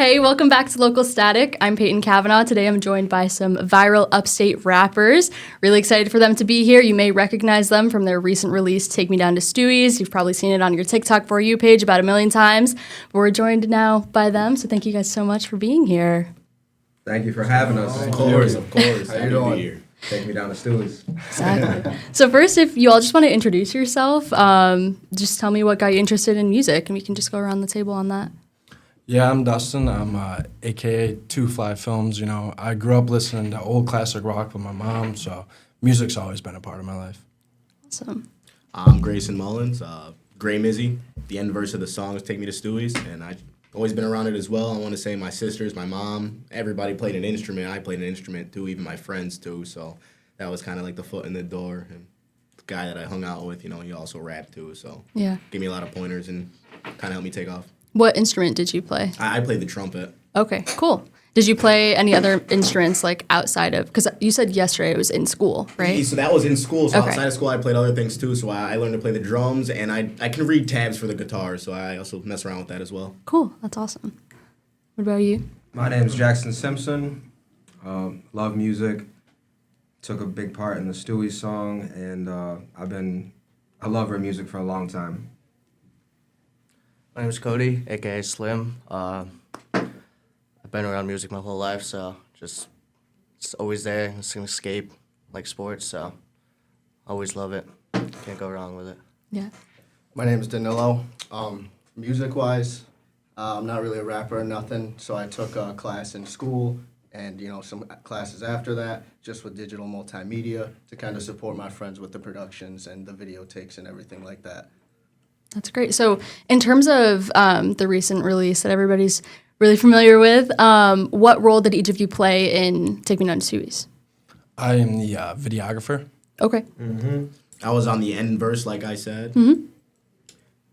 Hey, welcome back to Local Static. I'm Peyton Kavanaugh. Today I'm joined by some viral upstate rappers. Really excited for them to be here. You may recognize them from their recent release, Take Me Down to Stewy's. You've probably seen it on your TikTok For You page about 1 million times. But we're joined now by them, so thank you guys so much for being here. Thank you for having us. Of course. How you doing? Take me down to Stewy's. Exactly. So first, if you all just want to introduce yourself, just tell me what got you interested in music, and we can just go around the table on that. Yeah, I'm Dustin. I'm AKA Two Fly Films. You know, I grew up listening to old classic rock with my mom, so music's always been a part of my life. Awesome. I'm Grayson Mullins, Gray Mizzy. The end verse of the song is Take Me to Stewy's, and I've always been around it as well. I want to say my sisters, my mom, everybody played an instrument. I played an instrument too, even my friends too, so that was kind of like the foot in the door. And the guy that I hung out with, you know, he also rapped too, so Yeah. gave me a lot of pointers and kind of helped me take off. What instrument did you play? I played the trumpet. Okay, cool. Did you play any other instruments like outside of, because you said yesterday it was in school, right? So that was in school. So Okay. outside of school, I played other things too. So I learned to play the drums, and I can read tabs for the guitar. So I also mess around with that as well. Cool, that's awesome. What about you? My name's Jackson Simpson. Love music. Took a big part in the Stewy song, and I love her music for a long time. My name is Cody, aka Slim. I've been around music my whole life, so just it's always there. It's an escape, like sports, so always love it. Can't go wrong with it. Yeah. My name is Danilo. Music-wise, I'm not really a rapper or nothing, so I took a class in school and, you know, some classes after that, just with digital multimedia to kind of support my friends with the productions and the video takes and everything like that. That's great. So in terms of the recent release that everybody's really familiar with, what role did each of you play in Take Me Down to Stewy's? I am the videographer. Okay. I was on the end verse, like I said.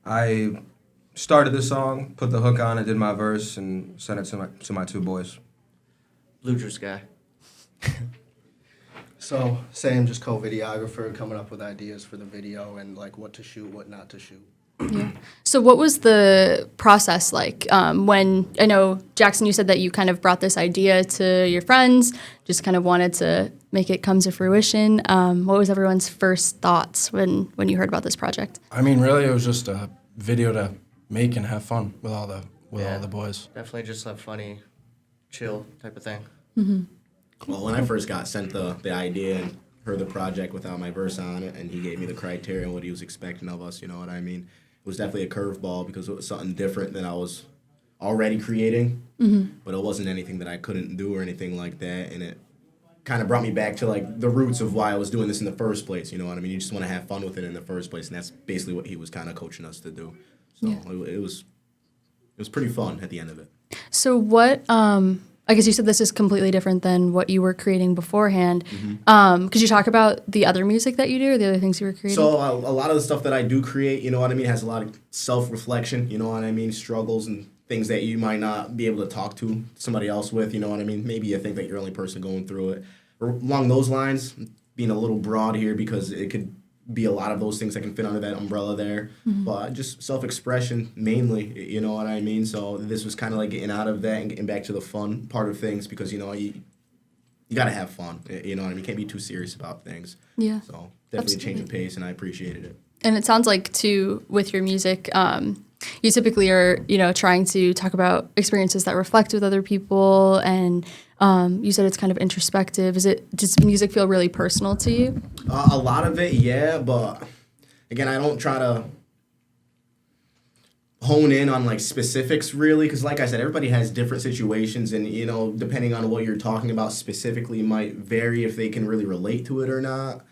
I started the song, put the hook on it, did my verse, and sent it to my two boys. Blue Juice guy. So same, just co-videographer, coming up with ideas for the video and like what to shoot, what not to shoot. Yeah. So what was the process like when, I know, Jackson, you said that you kind of brought this idea to your friends, just kind of wanted to make it come to fruition. What was everyone's first thoughts when you heard about this project? I mean, really, it was just a video to make and have fun with all the boys. Definitely just a funny, chill type of thing. Well, when I first got sent the idea and heard the project without my verse on it, and he gave me the criteria and what he was expecting of us, you know what I mean? It was definitely a curveball because it was something different than I was already creating, but it wasn't anything that I couldn't do or anything like that, and it kind of brought me back to like the roots of why I was doing this in the first place, you know what I mean? You just want to have fun with it in the first place, and that's basically what he was kind of coaching us to do. So it was pretty fun at the end of it. So what, I guess you said this is completely different than what you were creating beforehand. Could you talk about the other music that you do or the other things you were creating? So a lot of the stuff that I do create, you know what I mean, has a lot of self-reflection, you know what I mean, struggles and things that you might not be able to talk to somebody else with, you know what I mean. Maybe you think that you're the only person going through it. Or along those lines, being a little broad here because it could be a lot of those things that can fit under that umbrella there. But just self-expression mainly, you know what I mean. So this was kind of like getting out of that and getting back to the fun part of things because, you know, you got to have fun, you know what I mean. You can't be too serious about things. Yeah. So definitely a change of pace, and I appreciated it. And it sounds like, too, with your music, you typically are, you know, trying to talk about experiences that reflect with other people, and you said it's kind of introspective. Does music feel really personal to you? A lot of it, yeah, but again, I don't try to hone in on like specifics really, because like I said, everybody has different situations, and you know, depending on what you're talking about specifically might vary if they can really relate to it or not.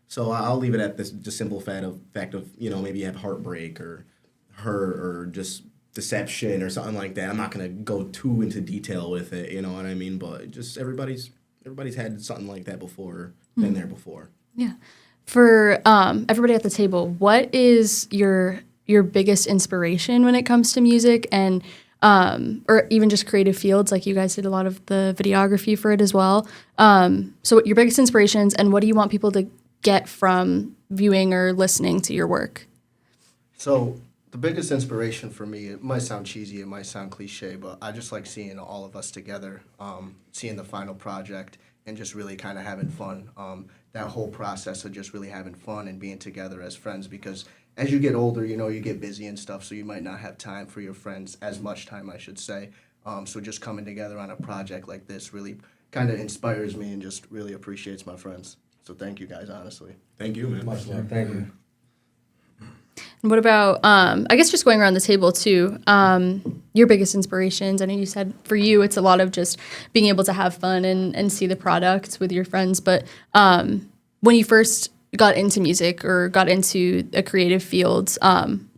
So I'll leave it at this just simple fact of you know, maybe you have heartbreak or hurt or just deception or something like that. I'm not gonna go too into detail with it, you know what I mean? But just everybody's had something like that before, been there before. Yeah. For everybody at the table, what is your biggest inspiration when it comes to music and or even just creative fields? Like you guys did a lot of the videography for it as well. So what your biggest inspirations, and what do you want people to get from viewing or listening to your work? So The biggest inspiration for me, it might sound cheesy, it might sound cliche, but I just like seeing all of us together, seeing the final project, and just really kind of having fun. That whole process of just really having fun and being together as friends, because as you get older, you know, you get busy and stuff, so you might not have time for your friends, as much time, I should say. So just coming together on a project like this really kind of inspires me and just really appreciates my friends. So thank you guys, honestly. Thank you, man. Much love. Thank you. And what about, I guess just going around the table too, your biggest inspirations? I know you said for you it's a lot of just being able to have fun and see the product with your friends, but when you first got into music or got into a creative field,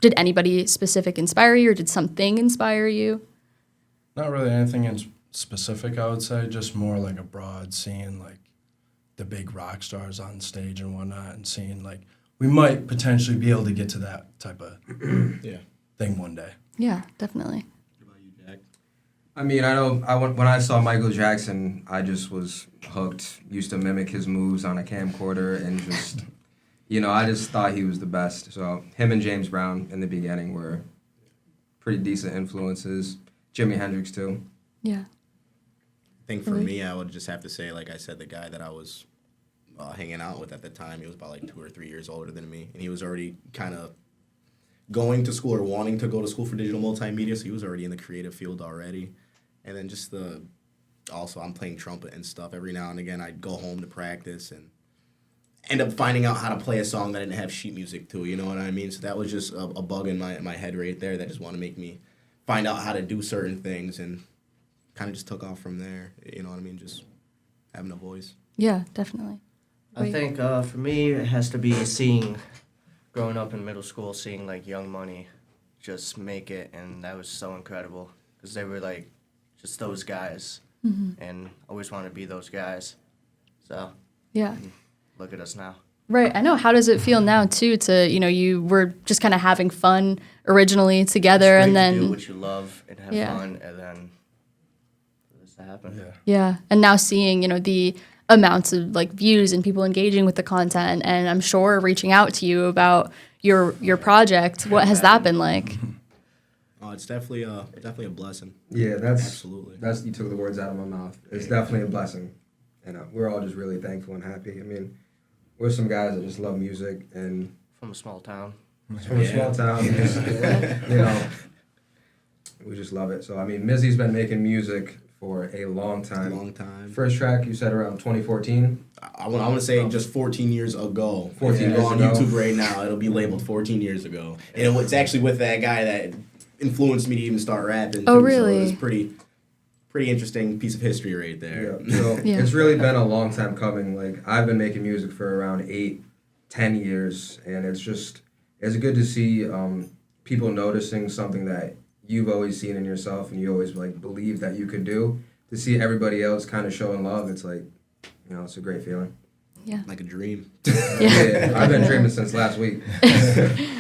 did anybody specific inspire you or did something inspire you? Not really anything in specific, I would say, just more like a broad seeing like the big rock stars on stage and whatnot, and seeing like we might potentially be able to get to that type of Yeah. thing one day. Yeah, definitely. What about you, Jack? I mean, I know when I saw Michael Jackson, I just was hooked. Used to mimic his moves on a camcorder and just, you know, I just thought he was the best. So him and James Brown in the beginning were pretty decent influences. Jimi Hendrix too. Yeah. I think for me, I would just have to say, like I said, the guy that I was hanging out with at the time, he was about like 2 or 3 years older than me, and he was already kind of going to school or wanting to go to school for digital multimedia, so he was already in the creative field already. And then just also I'm playing trumpet and stuff. Every now and again, I'd go home to practice and end up finding out how to play a song that I didn't have sheet music to, you know what I mean? So that was just a bug in my head right there that just wanted to make me find out how to do certain things, and kind of just took off from there, you know what I mean? Just having a voice. Yeah, definitely. I think for me, it has to be growing up in middle school, seeing like Young Money just make it, and that was so incredible because they were like just those guys, and I always wanted to be those guys. So Yeah. look at us now. Right. I know. How does it feel now too to, you know, you were just kind of having fun originally together It's and great then to do what you love and have Yeah. fun, and then for this to happen. Yeah. yeah, and now seeing, you know, the amounts of like views and people engaging with the content and I'm sure reaching out to you about your project. What has that been like? Oh, it's definitely a blessing. Yeah, that's Absolutely. you took the words out of my mouth. It's definitely a blessing, and we're all just really thankful and happy. I mean, we're some guys that just love music and From a small town. from a small town, just, you know, we just love it. So I mean, Mizzy's been making music for a long time. Long time. First track you said around 2014. I want to say just 14 years ago. 14 If you years go on ago. YouTube right now, it'll be labeled 14 years ago. And it's actually with that guy that influenced me to even start rapping. Oh, too, really? So it's pretty interesting piece of history right there. Yeah. So Yeah. it's really been a long time coming. Like I've been making music for around 8-10 years, and it's good to see people noticing something that you've always seen in yourself and you always like believe that you could do. To see everybody else kind of showing love, it's like, you know, it's a great feeling. Yeah. Like a dream. Yeah, I've been dreaming since last week.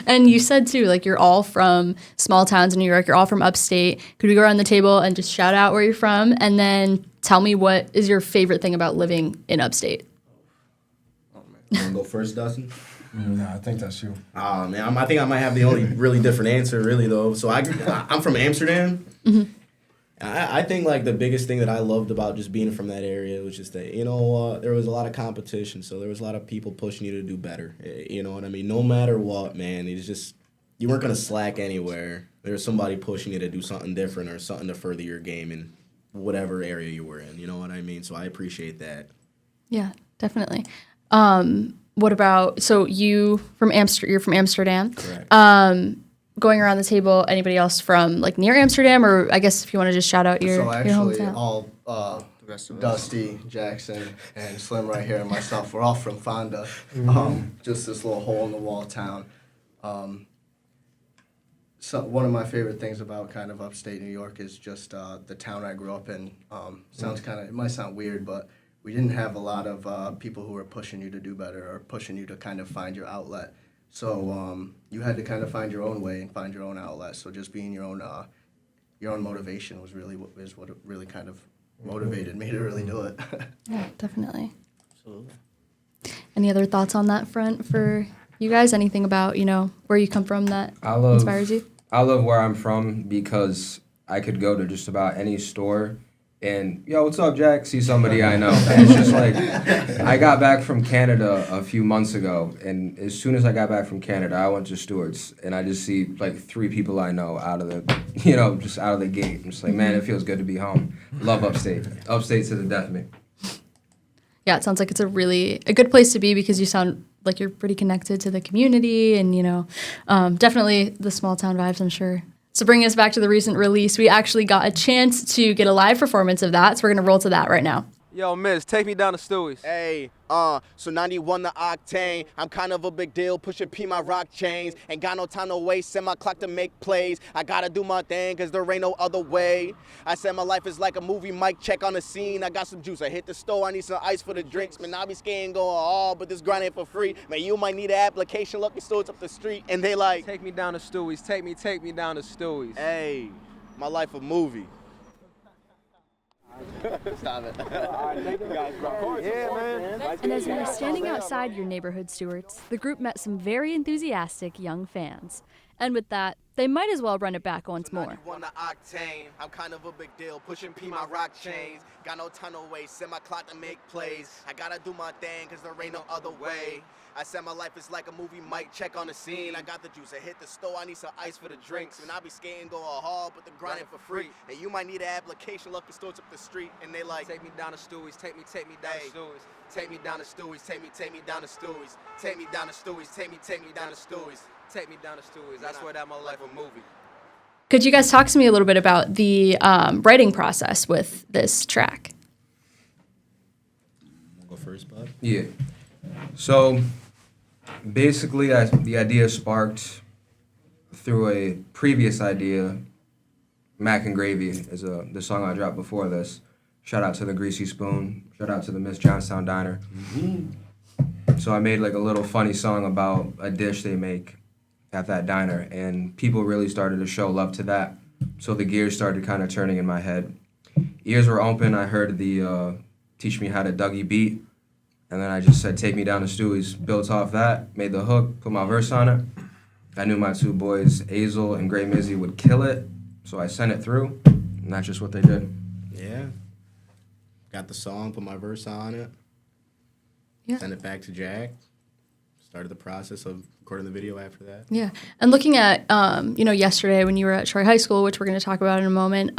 And you said too, like you're all from small towns in New York. You're all from upstate. Could we go around the table and just shout out where you're from, and then tell me what is your favorite thing about living in upstate? You want to go first, Dustin? No, I think that's you. Oh, man. I think I might have the only really different answer, really, though. So I'm from Amsterdam. I think, like, the biggest thing that I loved about just being from that area was just that, you know, there was a lot of competition. So there was a lot of people pushing you to do better. You know what I mean? No matter what, man, it's just, you weren't going to slack anywhere. There was somebody pushing you to do something different or something to further your game in whatever area you were in. You know what I mean? So I appreciate that. Yeah, definitely. What about, so you're from Amsterdam. Correct. Going around the table, anybody else from like near Amsterdam, or I guess if you want to just shout out your So actually, hometown. all The rest of us. Dusty, Jackson, and Slim right here, and myself, we're all from Fonda. Just this little hole in the wall town. So one of my favorite things about kind of upstate New York is just the town I grew up in. It might sound weird, but we didn't have a lot of people who were pushing you to do better or pushing you to kind of find your outlet. So you had to kind of find your own way and find your own outlet. So just being your own motivation was what it really kind of motivated me to really do it. Yeah, definitely. Absolutely. Any other thoughts on that front for You guys, anything about, where you come from that inspires you? I love where I'm from because I could go to just about any store and, yo, what's up, Jack? See somebody I know. And it's just like, I got back from Canada a few months ago, and as soon as I got back from Canada, I went to Stewart's, and I just see, like, 3 people I know out of the, just out of the gate. I'm just like, man, it feels good to be home. Love upstate. Upstate to the death of me. Yeah, it sounds like it's a good place to be because you sound like you're pretty connected to the community and, definitely the small town vibes, I'm sure. So bringing us back to the recent release, we actually got a chance to get a live performance of that, so we're going to roll to that right now. Yo, Miss, take me down to Stewy's. Hey, so 91 the octane. I'm kind of a big deal, pushing P my rock chains. Ain't got no time to waste, set my clock to make plays. I gotta do my thing, cause there ain't no other way. I said my life is like a movie, mic check on the scene. I got some juice, I hit the store, I need some ice for the drinks. Man, I be skating going all, but this grind ain't for free. Man, you might need an application, lucky stores up the street. And they like, Take me down to Stewy's, take me down to Stewy's. hey, my life a movie. Stop it. Yeah, man. And as we were standing outside your neighborhood, Stewart's, the group met some very enthusiastic young fans. And with that, they might as well run it back once more. 91 the octane. I'm kind of a big deal, pushing P my rock chains. Got no time to waste, set my clock to make plays. I gotta do my thing, cause there ain't no other way. I said my life is like a movie, mic check on the scene. I got the juice, I hit the store, I need some ice for the drinks. And I be skating, go hard, but the grind ain't for free. And you might need an application, lucky stores up the street. And they like, Take me down to Stewy's, take me down to Stewy's. take me down to Stewy's, take me down to Stewy's. Take me down to Stewy's, take me down to Stewy's. Take me down to Stewy's, I swear that my life a movie. Could you guys talk to me a little bit about the writing process with this track? Go first, bud. Yeah. So basically, the idea sparked through a previous idea. Mac and Gravy is the song I dropped before this. Shout out to the Greasy Spoon. Shout out to the Miss Johnstown Diner. So I made like a little funny song about a dish they make at that diner, and people really started to show love to that. So the gears started kind of turning in my head. Ears were open. I heard the Teach Me How to Dougie beat, and then I just said, take me down to Stewy's. Built off that, made the hook, put my verse on it. I knew my 2 boys, Azel and Gray Mizzy, would kill it, so I sent it through, and that's just what they did. Yeah. Got the song, put my verse on it. Yeah. Sent it back to Jack. Started the process of recording the video after that. Yeah. And looking at, yesterday when you were at Troy High School, which we're going to talk about in a moment,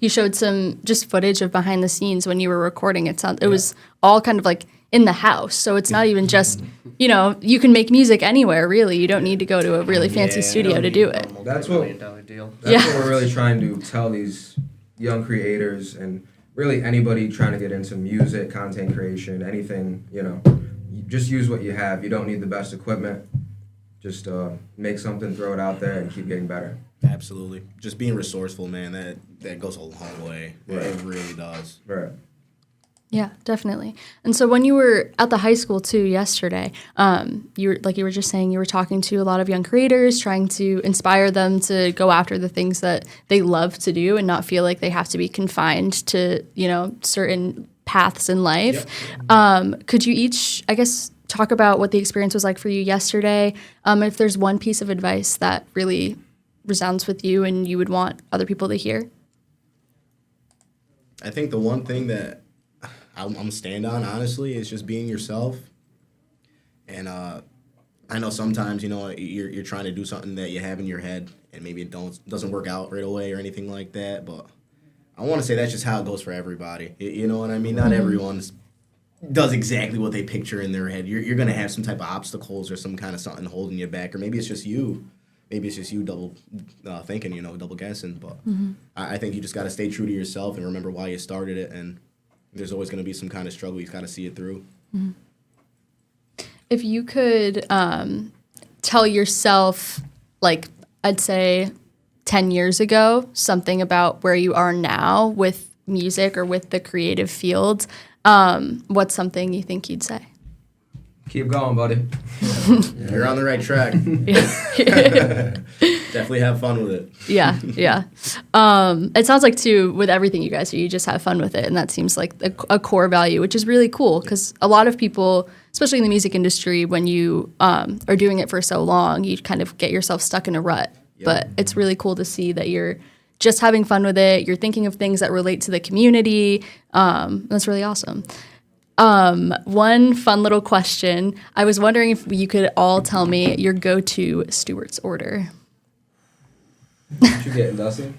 you showed some just footage of behind the scenes when you were recording. It was all kind of like in the house. So it's not even just, you can make music anywhere, really. You don't need to go to a really fancy studio to do it. That's what $1 million deal. That's what we're really trying to tell these young creators and really anybody trying to get into music, content creation, anything, you just use what you have. You don't need the best equipment. Just make something, throw it out there, and keep getting better. Absolutely. Just being resourceful, man, that goes a long way. Right. It really does. Right. Yeah, definitely. And so when you were at the high school too yesterday, you were just saying you were talking to a lot of young creators, trying to inspire them to go after the things that they love to do and not feel like they have to be confined to, certain paths in life. Yep. Could you each, I guess, talk about what the experience was like for you yesterday? If there's one piece of advice that really resounds with you and you would want other people to hear? I think the one thing that I'm stand on, honestly, is just being yourself. And I know sometimes, you're trying to do something that you have in your head and maybe it doesn't work out right away or anything like that. But I want to say that's just how it goes for everybody. You know what I mean? Not everyone does exactly what they picture in their head. You're going to have some type of obstacles or some kind of something holding you back. Or maybe it's just you. Maybe it's just you double thinking, double guessing. But I think you just got to stay true to yourself and remember why you started it. And there's always going to be some kind of struggle. You've got to see it through. Mm-hmm. If you could tell yourself, like, I'd say 10 years ago, something about where you are now with music or with the creative field, what's something you think you'd say? Keep going, buddy. You're on the right track. Definitely have fun with it. Yeah. It sounds like, too, with everything you guys do, you just have fun with it. And that seems like a core value, which is really cool because a lot of people especially in the music industry, when you are doing it for so long, you kind of get yourself stuck in a rut. But it's really cool to see that you're just having fun with it. You're thinking of things that relate to the community. That's really awesome. One fun little question. I was wondering if you could all tell me your go-to Stewart's order. What you getting, Dustin?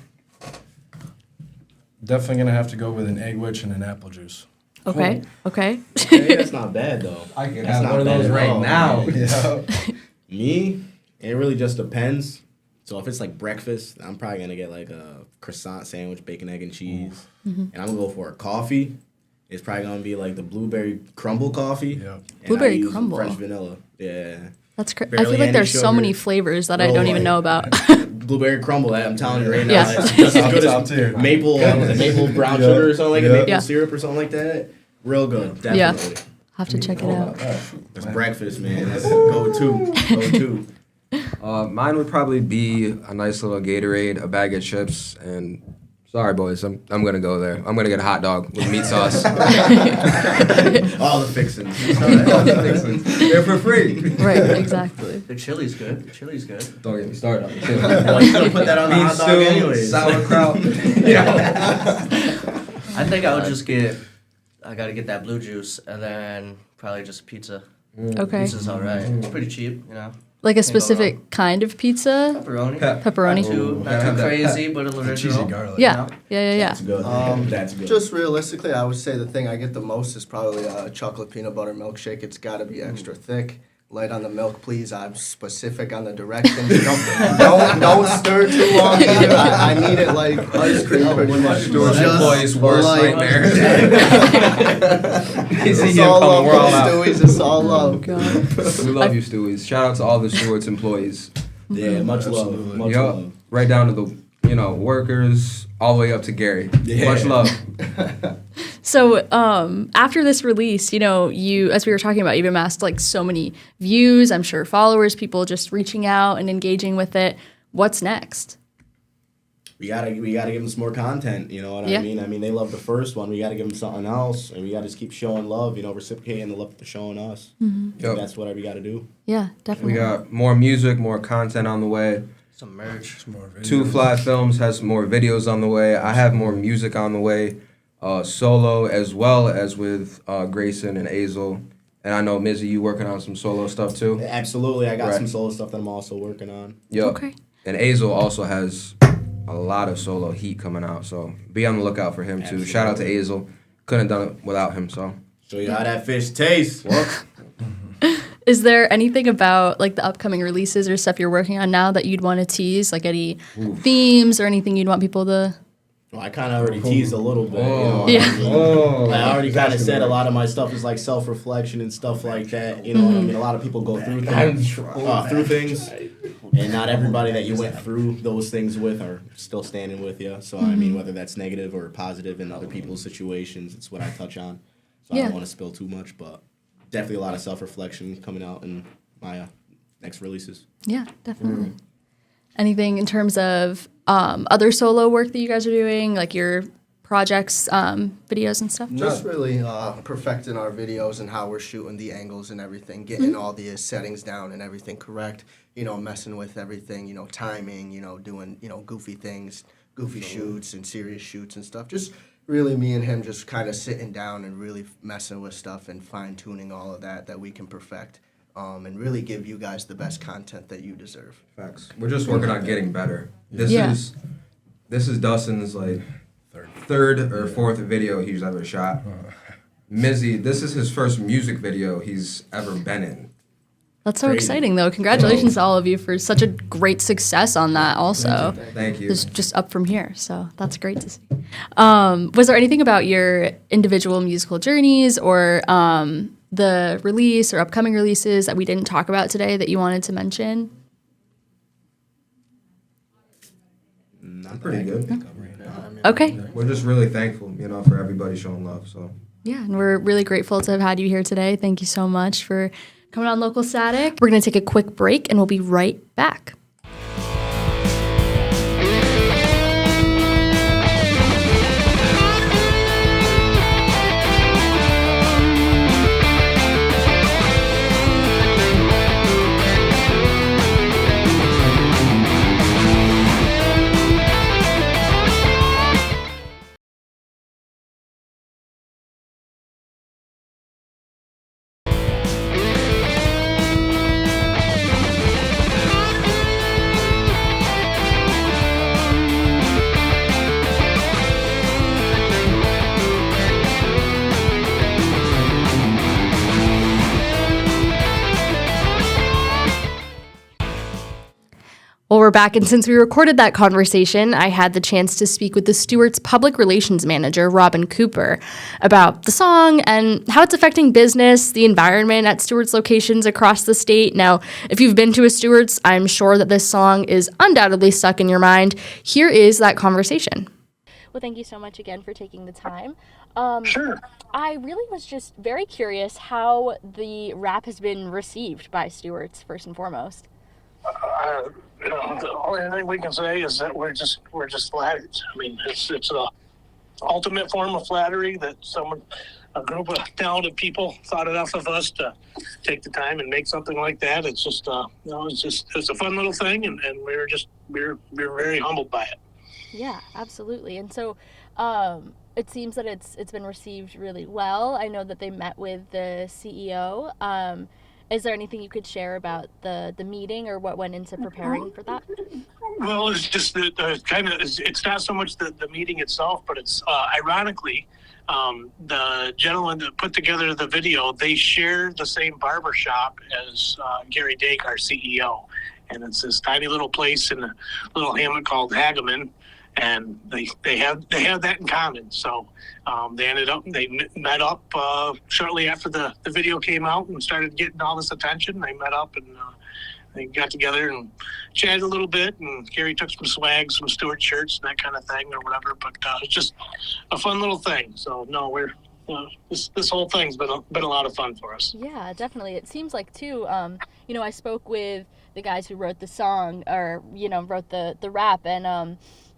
Definitely gonna have to go with an egg which and an apple juice. Okay. Okay. Hey, that's not bad though. I can That's have not one of bad those at right all. now. Me, it really just depends. So if it's like breakfast, I'm probably gonna get like a croissant sandwich, bacon, egg, and cheese, and I'm gonna go for a coffee. It's probably gonna be like the blueberry crumble coffee. Yeah. And Blueberry I use crumble. French vanilla. Yeah. That's I Barely feel like any there's so sugar. many flavors that I Bro, don't even like- know about. Blueberry crumble. I'm telling you right now, Yeah. it's just as good Top as tier. maple. Was it maple brown Yeah. sugar or something like Yeah. that? Maple Yeah. syrup or something like that. Real good, Yeah. definitely. Have to check it out. It's breakfast, man. That's go-to. Mine would probably be a nice little Gatorade, a bag of chips, and sorry, boys, I'm gonna go there. I'm gonna get a hot dog with meat sauce. All the fixings. They're for free. Right, exactly. The chili's good. The chili's good. Don't get me started on the chili. Well, you could put that on the Beef hot dog stew, anyways. sauerkraut. I think I would just I gotta get that blue juice and then probably just pizza. Okay. Pizza's alright. It's pretty cheap, you know. Like a Can't go specific kind of pizza? Pepperoni. Pepperoni? Not too crazy, but a little Cheesy original. garlic. Yeah. Yeah. That's good. That's good. Just realistically, I would say the thing I get the most is probably a chocolate peanut butter milkshake. It's got to be extra thick. Light on the milk, please. I'm specific on the directions. Don't stir too long either. I need it like ice cream. pretty much. Stewart's Just employees' worst like- nightmare. It's all love from Stewy's. It's all love. We love you, Stewies. Shout out to all the Stewart's employees. Yeah, much love. Absolutely. Much Yup. love. Right down to the workers, all the way up to Gary. Yeah. Much love. So after this release, you, as we were talking about, you've amassed like so many views, I'm sure followers, people just reaching out and engaging with it. What's next? We gotta give them some more content. You know what Yeah. I mean? I mean, they love the first one. We gotta give them something else, and we gotta just keep showing love. Reciprocating the love that they're showing us. Yup. That's what we gotta do. Yeah, We definitely. got more music, more content on the way. Some merch. Some more videos. Two Fly Films has more videos on the way. I have more music on the way, solo as well as with Grayson and Azel. And I know, Mizzy, you working on some solo stuff too? Absolutely, I got Right. some solo stuff that I'm also working on. Yup. Okay. And Azel also has a lot of solo heat coming out, so be on the lookout for him too. Shout out to Azel. Couldn't have done it without him, so. Show you how that fish tastes. Is there anything about like the upcoming releases or stuff you're working on now that you'd want to tease? Like any themes or anything you'd want people to? Well, I kind of already teased a little bit. Oh. Yeah. I already kind of said a lot of my stuff is like self-reflection and stuff like that. You know what I mean? A lot of people go through things, and not everybody that you went through those things with are still standing with you. So I mean, whether that's negative or positive in other people's situations, it's what I touch on. So I Yeah. don't want to spill too much, but definitely a lot of self-reflection coming out in my next releases. Yeah, definitely. Anything in terms of other solo work that you guys are doing, like your projects, videos and stuff? Just really perfecting our videos and how we're shooting the angles and everything, getting all the settings down and everything correct. Messing with everything. Timing. Doing goofy things, goofy shoots and serious shoots and stuff. Just really me and him just kind of sitting down and really messing with stuff and fine tuning all of that we can perfect. And really give you guys the best content that you deserve. Facts. We're just working on getting better. This Yeah. is Dustin's like third or fourth video he's ever shot. Mizzy, this is his first music video he's ever been in. That's so Crazy. exciting, though. Congratulations to all of you for such a great success on that. Also, Thank you. it's just up from here, so that's great to see. Was there anything about your individual musical journeys or the release or upcoming releases that we didn't talk about today that you wanted to mention? I'm pretty good. Okay. We're just really thankful, for everybody showing love. So Yeah, and we're really grateful to have had you here today. Thank you so much for coming on Local Static. We're going to take a quick break, and we'll be right back. we're back, and since we recorded that conversation, I had the chance to speak with the Stewart's public relations manager, Robin Cooper, about the song and how it's affecting business, the environment at Stewart's locations across the state. Now, if you've been to a Stewart's, I'm sure that this song is undoubtedly stuck in your mind. Here is that conversation. Well, thank you so much again for taking the time. Sure. I really was just very curious how the rap has been received by Stewart's, first and foremost. The only thing we can say is that we're just flattered. I mean, it's the ultimate form of flattery that a group of talented people thought enough of us to take the time and make something like that. It's just it's a fun little thing, and we're very humbled by it. Yeah, absolutely. And so it seems that it's been received really well. I know that they met with the CEO. Is there anything you could share about the meeting or what went into preparing for that? Well, it's just it's not so much the meeting itself, but it's ironically, the gentleman that put together the video, they share the same barber shop as Gary Dake, our CEO. And it's this tiny little place in a little hamlet called Hageman. And they have that in common. So they met up shortly after the video came out and started getting all this attention. They met up and they got together and chatted a little bit. And Gary took some swag, some Stewart shirts and that kind of thing or whatever. But it's just a fun little thing. So no, we're this whole thing's been a lot of fun for us. Yeah, definitely. It seems like too. I spoke with the guys who wrote the song or wrote the rap and.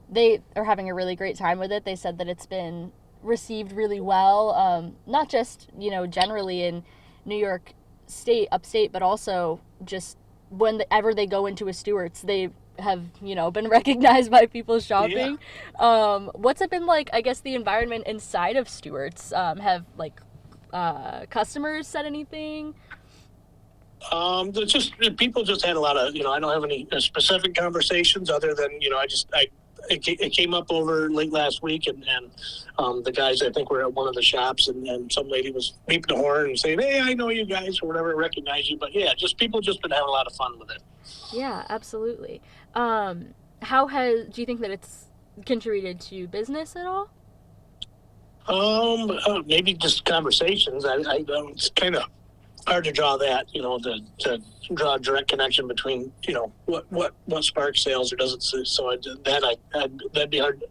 They are having a really great time with it. They said that it's been received really well, not just, generally in New York State, upstate, but also just whenever they go into a Stewart's, they have, been recognized by people shopping. Yeah. What's it been like, I guess, the environment inside of Stewart's? Have, customers said anything? People just had a lot of, I don't have any specific conversations other than, it came up over late last week, and the guys, I think, were at one of the shops, and some lady was beeping the horn and saying, "Hey, I know you guys," or whatever, recognize you. But yeah, people just been having a lot of fun with it. Yeah, absolutely. Do you think that it's contributed to business at all? Maybe just conversations. I it's kind of hard to draw that, to draw a direct connection between, what sparks sales or doesn't. So that'd be hard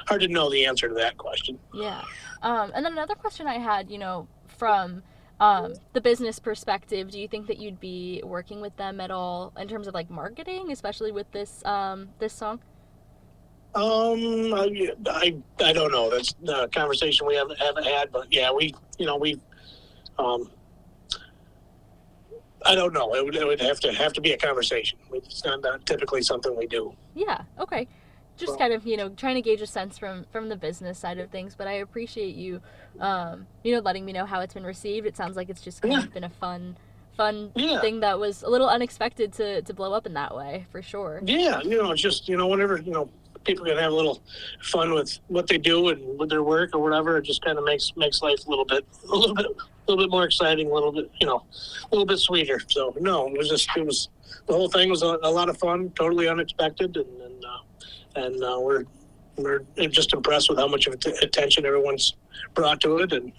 to know the answer to that question. Yeah. And then another question I had, from the business perspective, do you think that you'd be working with them at all in terms of marketing, especially with this this song? I don't know. That's a conversation we haven't had, but yeah, we I don't know. It would have to be a conversation. It's not typically something we do. Yeah. Okay. Just kind of trying to gauge a sense from the business side of things. But I appreciate you, letting me know how it's been received. It sounds like it's just kind of been a fun thing that was a little unexpected to blow up in that way, for sure. Yeah. It's just whenever people can have a little fun with what they do and with their work or whatever, it just kind of makes life a little bit more exciting, a little bit sweeter. So no, it was the whole thing was a lot of fun, totally unexpected, and we're just impressed with how much of attention everyone's brought to it, and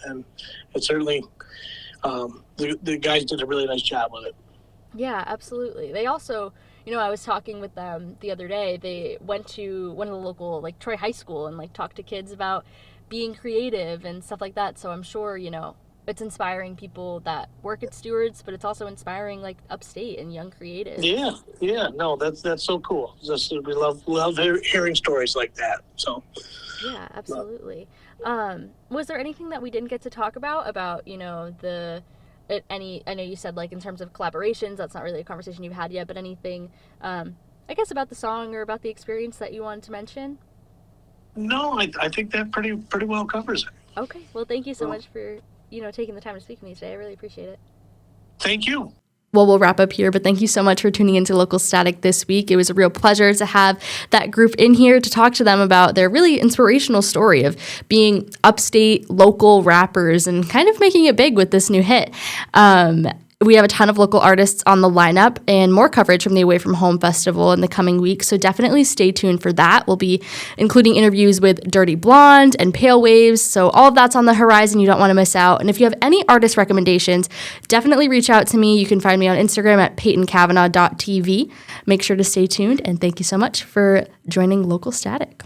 it certainly the guys did a really nice job with it. Yeah, absolutely. They also, I was talking with them the other day. They went to one of the local, Troy High School and, talked to kids about being creative and stuff like that. So I'm sure, it's inspiring people that work at Stewart's, but it's also inspiring, upstate and young creatives. Yeah. No, that's so cool. We love hearing stories like that. So. Yeah, absolutely. Was there anything that we didn't get to talk about, I know you said in terms of collaborations, that's not really a conversation you've had yet, but anything, I guess, about the song or about the experience that you wanted to mention? No, I think that pretty well covers it. Okay. Well, thank you so much for, taking the time to speak to me today. I really appreciate it. Thank you. Well, we'll wrap up here, but thank you so much for tuning into Local Static this week. It was a real pleasure to have that group in here to talk to them about their really inspirational story of being upstate local rappers and kind of making it big with this new hit. We have a ton of local artists on the lineup and more coverage from the Away From Home Festival in the coming weeks, so definitely stay tuned for that. We'll be including interviews with Dirty Blonde and Pale Waves, so all of that's on the horizon. You don't want to miss out. And if you have any artist recommendations, definitely reach out to me. You can find me on Instagram at peytonkavanaugh.tv. Make sure to stay tuned, and thank you so much for joining Local Static.